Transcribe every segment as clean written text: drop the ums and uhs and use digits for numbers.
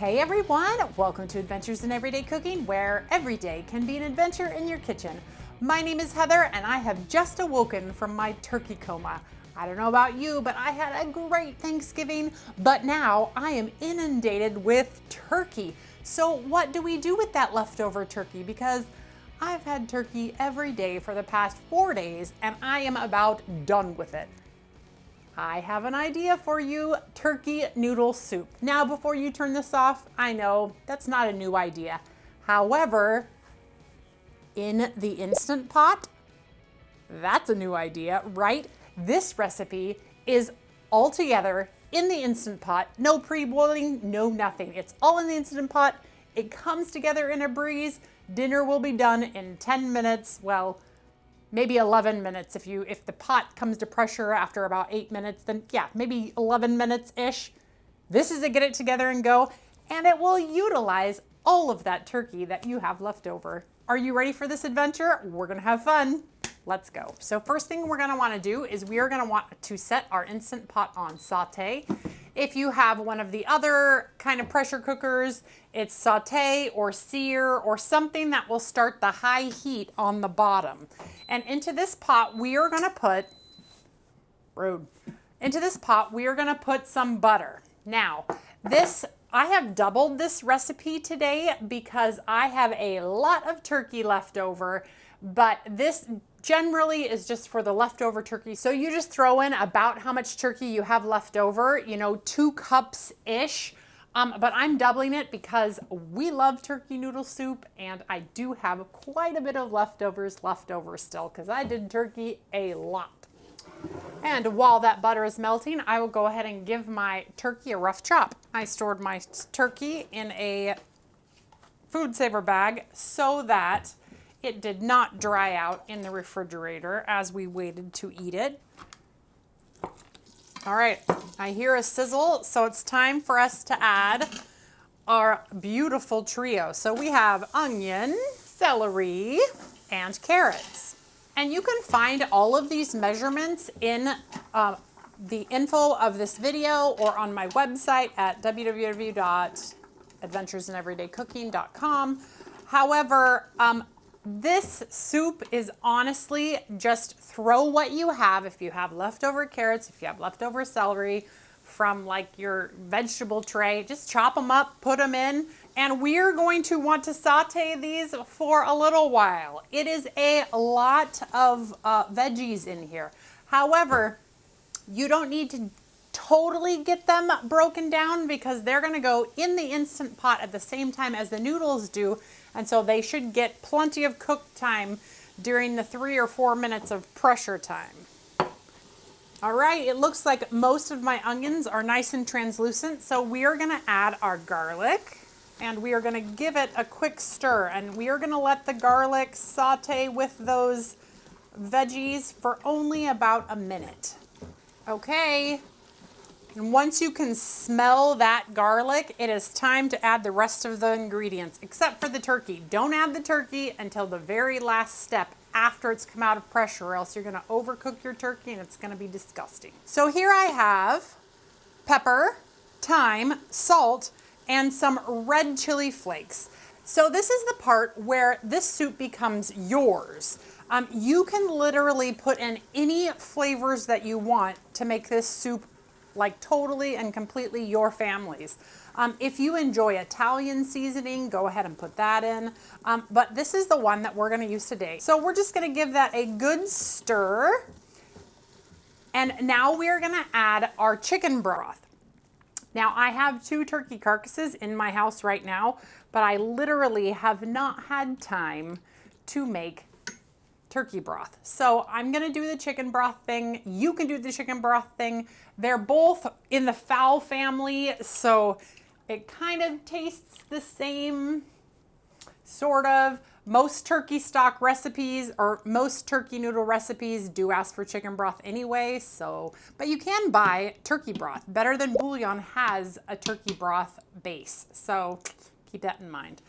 Hey everyone, welcome to Adventures in Everyday Cooking, where every day can be an adventure in your kitchen. My name is Heather and I have just awoken from my turkey coma. I don't know about you, but I had a great Thanksgiving, but now I am inundated with turkey. So what do we do with that leftover turkey? Because I've had turkey every day for the past 4 days and I am about done with it. I have an idea for you, turkey noodle soup. Now, before you turn this off, I know that's not a new idea. However, in the Instant Pot, that's a new idea, right? This recipe is all together in the Instant Pot. No pre-boiling, no nothing. It's all in the Instant Pot. It comes together in a breeze. Dinner will be done in 10 minutes. Well, maybe 11 minutes. If the pot comes to pressure after about 8 minutes, then yeah, maybe 11 minutes-ish. This is a get it together and go, and it will utilize all of that turkey that you have left over. Are you ready for this adventure? We're gonna have fun. Let's go. So first thing we're gonna wanna do is we are gonna want to set our Instant Pot on Saute. If you have one of the other kind of pressure cookers, it's Saute or sear or something that will start the high heat on the bottom. And into this pot, we are gonna put, some butter. Now, I have doubled this recipe today because I have a lot of turkey left over, but this generally is just for the leftover turkey. So you just throw in about how much turkey you have left over, 2 cups-ish. But I'm doubling it because we love turkey noodle soup and I do have quite a bit of leftovers still because I did turkey a lot. And while that butter is melting, I will go ahead and give my turkey a rough chop. I stored my turkey in a food saver bag so that it did not dry out in the refrigerator as we waited to eat it. All right, I hear a sizzle, so it's time for us to add our beautiful trio. So we have onion, celery, and carrots. And you can find all of these measurements in the info of this video or on my website at www.adventuresinEverydayCooking.com. However, this soup is honestly just throw what you have. If you have leftover carrots, if you have leftover celery from like your vegetable tray, just chop them up, put them in, and we're going to want to saute these for a little while. It is a lot of veggies in here. However, you don't need to totally get them broken down because they're gonna go in the Instant Pot at the same time as the noodles do. And so they should get plenty of cook time during the 3 or 4 minutes of pressure time. All right, it looks like most of my onions are nice and translucent. So we are gonna add our garlic and we are gonna give it a quick stir. And we are gonna let the garlic saute with those veggies for only about a minute. Okay. And once you can smell that garlic, it is time to add the rest of the ingredients, except for the turkey. Don't add the turkey until the very last step after it's come out of pressure, or else you're gonna overcook your turkey and it's gonna be disgusting. So here I have pepper, thyme, salt, and some red chili flakes. So this is the part where this soup becomes yours. You can literally put in any flavors that you want to make this soup like totally and completely your family's. If you enjoy Italian seasoning, go ahead and put that in. But this is the one that we're gonna use today. So we're just gonna give that a good stir. And now we're gonna add our chicken broth. Now I have 2 turkey carcasses in my house right now, but I literally have not had time to make turkey broth. So I'm gonna do the chicken broth thing. You can do the chicken broth thing. They're both in the fowl family, so it kind of tastes the same, sort of. Most turkey stock recipes or most turkey noodle recipes do ask for chicken broth anyway, but you can buy turkey broth. Better Than Bouillon has a turkey broth base, so keep that in mind.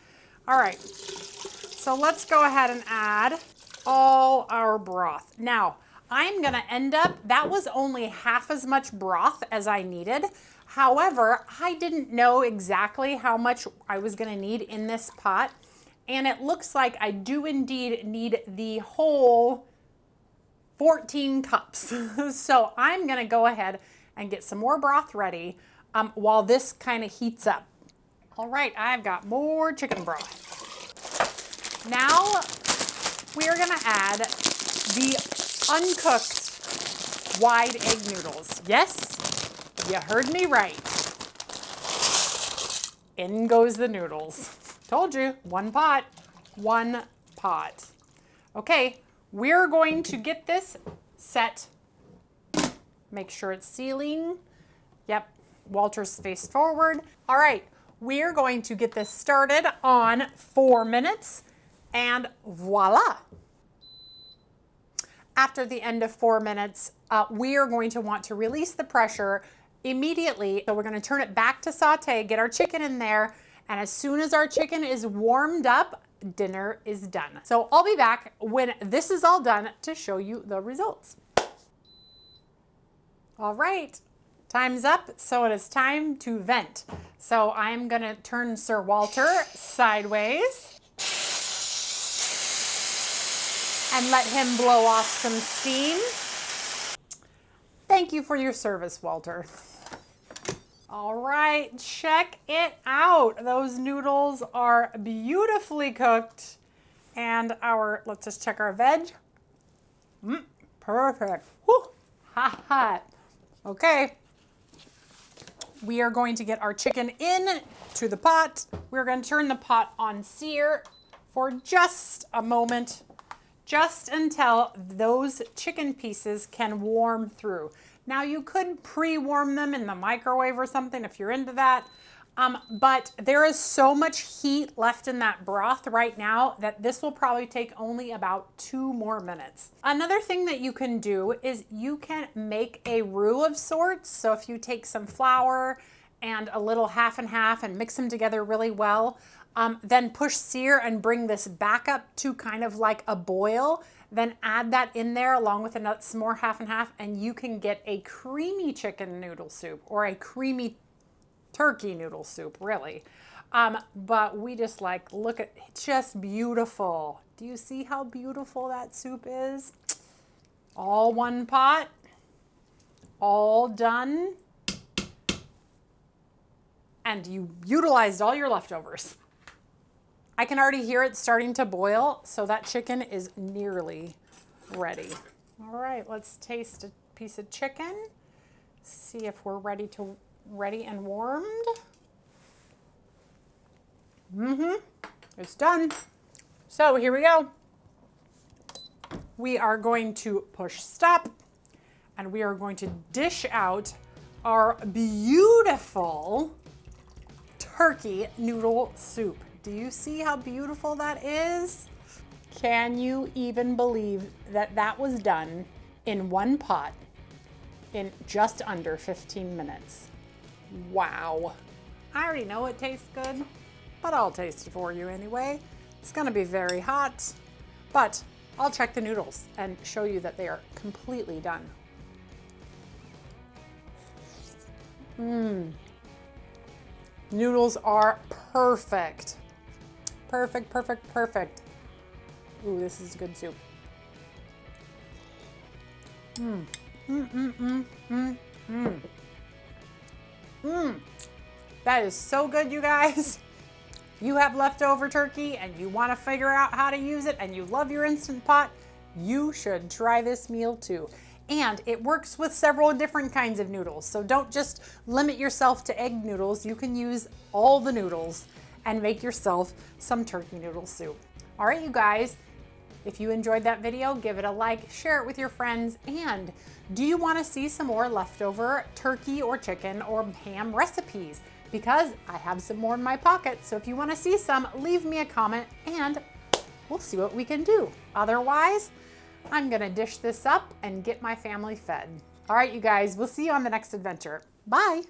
All right, so let's go ahead and add all our broth. Now, I'm gonna end up, that was only half as much broth as I needed. However, I didn't know exactly how much I was gonna need in this pot. And it looks like I do indeed need the whole 14 cups. So I'm gonna go ahead and get some more broth ready while this kind of heats up. All right, I've got more chicken broth. Now we are gonna add the uncooked wide egg noodles. Yes, you heard me right. In goes the noodles. Told you, one pot, one pot. Okay, we're going to get this set. Make sure it's sealing. Yep, Walter's face forward. All right, we're going to get this started on 4 minutes, and voila. After the end of 4 minutes, we are going to want to release the pressure immediately. So we're gonna turn it back to saute, get our chicken in there, and as soon as our chicken is warmed up, dinner is done. So I'll be back when this is all done to show you the results. All right, time's up, so it is time to vent. So I'm gonna turn Sir Walter sideways and let him blow off some steam. Thank you for your service, Walter. All right, check it out. Those noodles are beautifully cooked. And let's just check our veg. Perfect. Whew, hot. Okay. We are going to get our chicken in to the pot. We're going to turn the pot on sear for just a moment, just until those chicken pieces can warm through. Now you could pre-warm them in the microwave or something if you're into that, but there is so much heat left in that broth right now that this will probably take only about 2 more minutes. Another thing that you can do is you can make a roux of sorts. So if you take some flour and a little half and half and mix them together really well, then push sear and bring this back up to kind of like a boil. Then add that in there along with some more half and half, and you can get a creamy chicken noodle soup or a creamy turkey noodle soup, really. But we just look at, it's just beautiful. Do you see how beautiful that soup is? All one pot, all done, and you utilized all your leftovers. I can already hear it starting to boil, so that chicken is nearly ready. All right, let's taste a piece of chicken. See if we're ready and warmed. It's done. So here we go. We are going to push stop, and we are going to dish out our beautiful turkey noodle soup. Do you see how beautiful that is? Can you even believe that that was done in one pot in just under 15 minutes? Wow. I already know it tastes good, but I'll taste it for you anyway. It's gonna be very hot, but I'll check the noodles and show you that they are completely done. Noodles are perfect. Perfect, perfect, perfect. Ooh, this is good soup. That is so good, you guys. You have leftover turkey and you want to figure out how to use it and you love your Instant Pot, you should try this meal too. And it works with several different kinds of noodles. So don't just limit yourself to egg noodles. You can use all the noodles and make yourself some turkey noodle soup. All right, you guys, if you enjoyed that video, give it a like, share it with your friends, and do you want to see some more leftover turkey or chicken or ham recipes? Because I have some more in my pocket, so if you want to see some, leave me a comment and we'll see what we can do. Otherwise, I'm gonna dish this up and get my family fed. All right, you guys, we'll see you on the next adventure. Bye.